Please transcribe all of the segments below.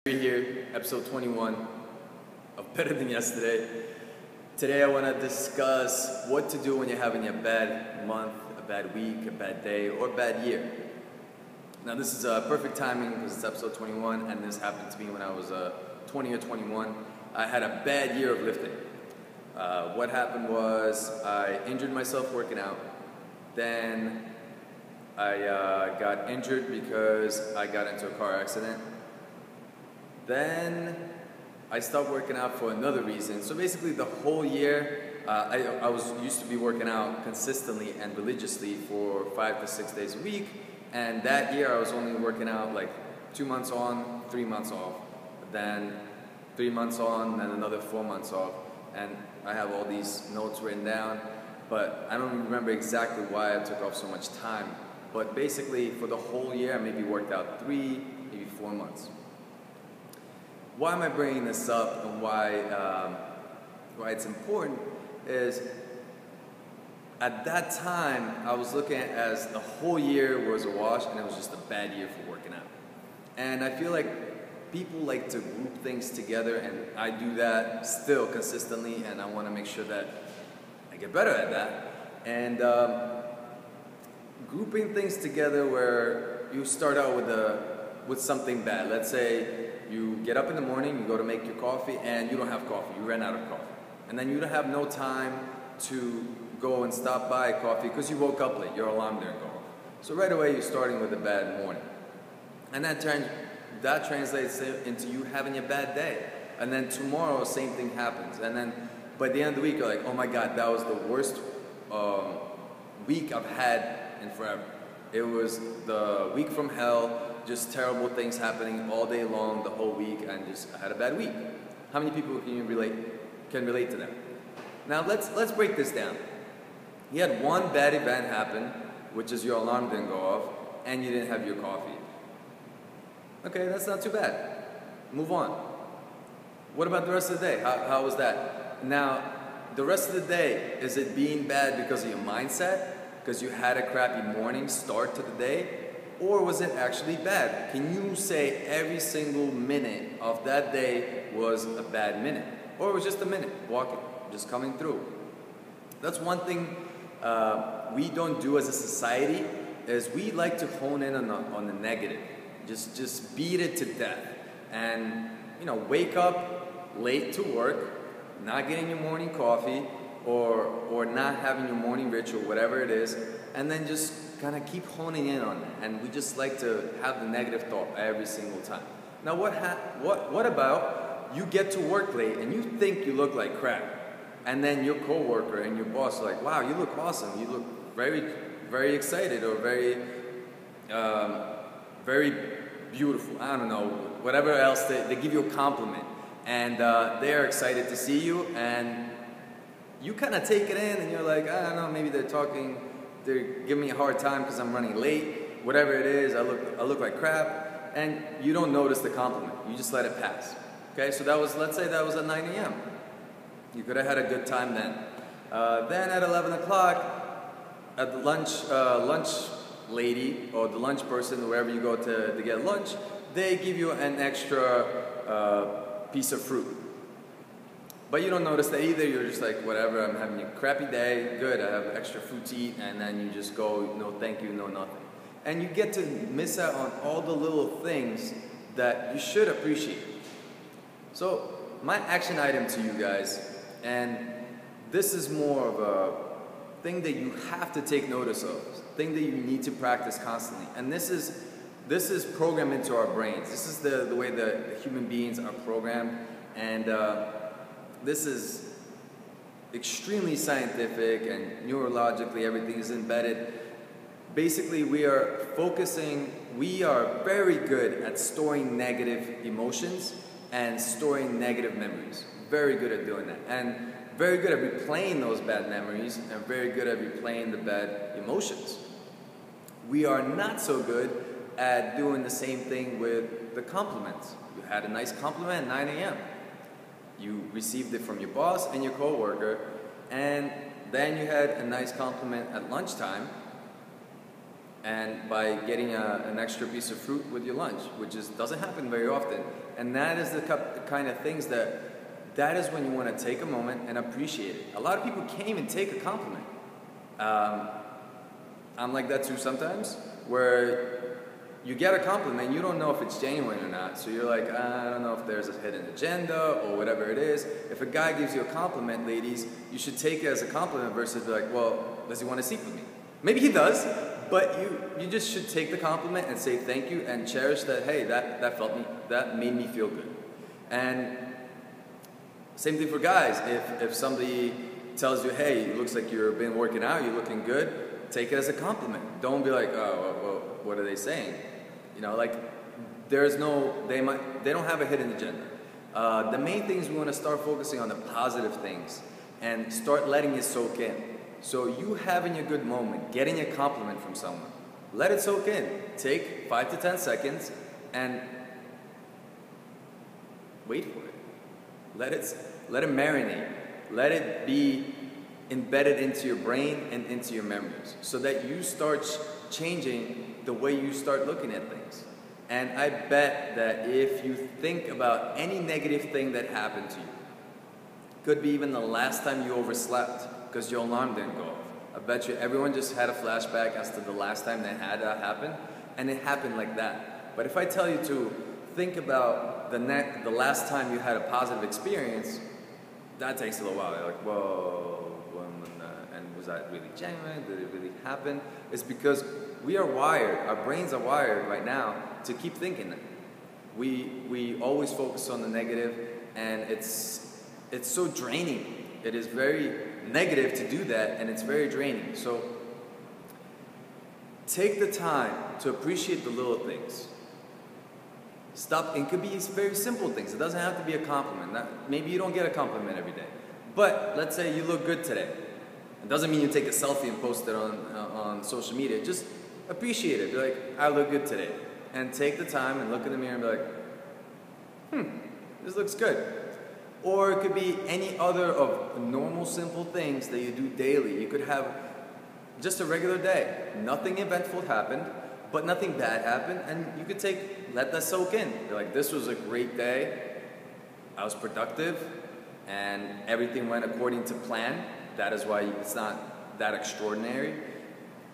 We're here, episode 21 of Better Than Yesterday. Today I want to discuss what to do when you're having a bad month, a bad week, a bad day, or a bad year. Now this is perfect timing because it's episode 21 and this happened to me when I was 20 or 21. I had a bad year of lifting. What happened was I injured myself working out. Then I got injured because I got into a car accident. Then I stopped working out for another reason. So basically the whole year, I was used to be working out consistently and religiously for 5 to 6 days a week. And that year I was only working out like 2 months on, 3 months off. Then 3 months on, then another 4 months off. And I have all these notes written down, but I don't remember exactly why I took off so much time. But basically for the whole year I maybe worked out 3, maybe 4 months. Why am I bringing this up and why it's important is at that time I was looking at it as the whole year was a wash and it was just a bad year for working out. And I feel like people like to group things together, and I do that still consistently, and I want to make sure that I get better at that. And grouping things together where you start out with something bad. Let's say you get up in the morning, you go to make your coffee, and you don't have coffee. You ran out of coffee. And then you don't have no time to go and stop by coffee because you woke up late. Your alarm didn't go off. So right away, you're starting with a bad morning. And that translates into you having a bad day. And then tomorrow, same thing happens. And then by the end of the week, you're like, oh my God, that was the worst week I've had in forever. It was the week from hell. Just terrible things happening all day long, the whole week, and I had a bad week. How many people can relate to that? Now let's break this down. You had one bad event happen, which is your alarm didn't go off, and you didn't have your coffee. Okay, that's not too bad. Move on. What about the rest of the day? How was that? Now, the rest of the day, is it being bad because of your mindset? Because you had a crappy morning start to the day? Or was it actually bad? Can you say every single minute of that day was a bad minute? Or it was just a minute, walking, just coming through? That's one thing we don't do as a society, is we like to hone in on the negative. Just beat it to death. And, wake up late to work, not getting your morning coffee, or not having your morning ritual, whatever it is, and then just kind of keep honing in on that. And we just like to have the negative thought every single time. Now what about you get to work late and you think you look like crap, and then your coworker and your boss are like, wow, you look awesome, you look very, very excited, or very very beautiful, I don't know, whatever else, they give you a compliment, and they're excited to see you, and you kind of take it in and you're like, I don't know, maybe they're giving me a hard time because I'm running late, whatever it is, I look like crap, and you don't notice the compliment, you just let it pass. Okay, so let's say that was at 9 a.m. You could have had a good time then. Then at 11 o'clock, at the lunch lady, or the lunch person, wherever you go to get lunch, they give you an extra piece of fruit. But you don't notice that either. You're just like, whatever, I'm having a crappy day, good, I have extra food to eat, and then you just go, no thank you, no nothing. And you get to miss out on all the little things that you should appreciate. So, my action item to you guys, and this is more of a thing that you have to take notice of, thing that you need to practice constantly. And this is programmed into our brains. This is the way that human beings are programmed, and this is extremely scientific, and neurologically everything is embedded. Basically, we are very good at storing negative emotions and storing negative memories. Very good at doing that. And very good at replaying those bad memories, and very good at replaying the bad emotions. We are not so good at doing the same thing with the compliments. You had a nice compliment at 9 a.m. You received it from your boss and your coworker, and then you had a nice compliment at lunchtime, and by getting an extra piece of fruit with your lunch, which doesn't happen very often. And that is the kind of things that is when you want to take a moment and appreciate it. A lot of people can't even take a compliment. I'm like that too sometimes, where you get a compliment, you don't know if it's genuine or not. So you're like, I don't know if there's a hidden agenda or whatever it is. If a guy gives you a compliment, ladies, you should take it as a compliment versus be like, well, does he want to sleep with me? Maybe he does, but you just should take the compliment and say thank you and cherish that, hey, that made me feel good. And same thing for guys. If somebody tells you, hey, it looks like you've been working out, you're looking good, take it as a compliment. Don't be like, oh, well, what are they saying? You know, like, they don't have a hidden agenda. The main things we want to start focusing on the positive things and start letting it soak in. So you having a good moment, getting a compliment from someone, let it soak in. Take 5 to 10 seconds and wait for it. Let it marinate. Let it be embedded into your brain and into your memories so that you start changing the way you start looking at things. And I bet that if you think about any negative thing that happened to you, could be even the last time you overslept because your alarm didn't go off. I bet you everyone just had a flashback as to the last time they had that happen, and it happened like that. But if I tell you to think about the last time you had a positive experience, that takes a little while. You're like, whoa, and was that really genuine? Did it really happen? It's because we are wired, our brains are wired right now to keep thinking that. We always focus on the negative, and it's so draining. It is very negative to do that, and it's very draining. So take the time to appreciate the little things. Stop. It could be very simple things. It doesn't have to be a compliment. Maybe you don't get a compliment every day. But let's say you look good today. It doesn't mean you take a selfie and post it on social media. Just appreciate it. Be like, I look good today. And take the time and look in the mirror and be like, this looks good. Or it could be any other of normal, simple things that you do daily. You could have just a regular day. Nothing eventful happened, but nothing bad happened. And you could let that soak in. You're like, this was a great day. I was productive. And everything went according to plan. That is why it's not that extraordinary.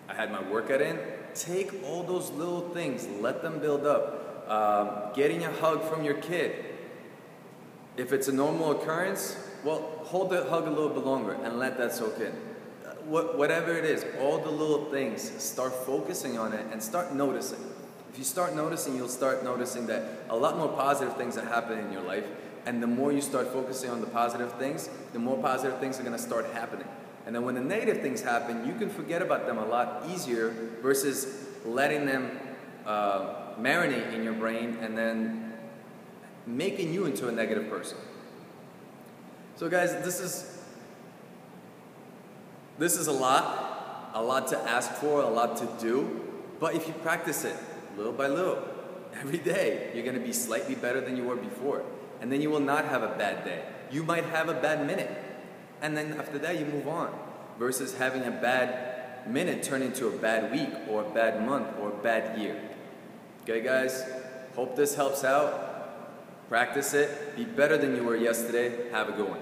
I had my workout in. Take all those little things. Let them build up. Getting a hug from your kid. If it's a normal occurrence, well, hold the hug a little bit longer and let that soak in. Whatever it is, all the little things, start focusing on it and start noticing. If you start noticing, you'll start noticing that a lot more positive things are happening in your life. And the more you start focusing on the positive things, the more positive things are going to start happening. And then when the negative things happen, you can forget about them a lot easier versus letting them marinate in your brain and then making you into a negative person. So guys, this is a lot to ask for, a lot to do, but if you practice it little by little, every day, you're going to be slightly better than you were before. And then you will not have a bad day. You might have a bad minute, and then after that you move on, versus having a bad minute turn into a bad week or a bad month or a bad year. Okay guys, hope this helps out. Practice it. Be better than you were yesterday. Have a good one.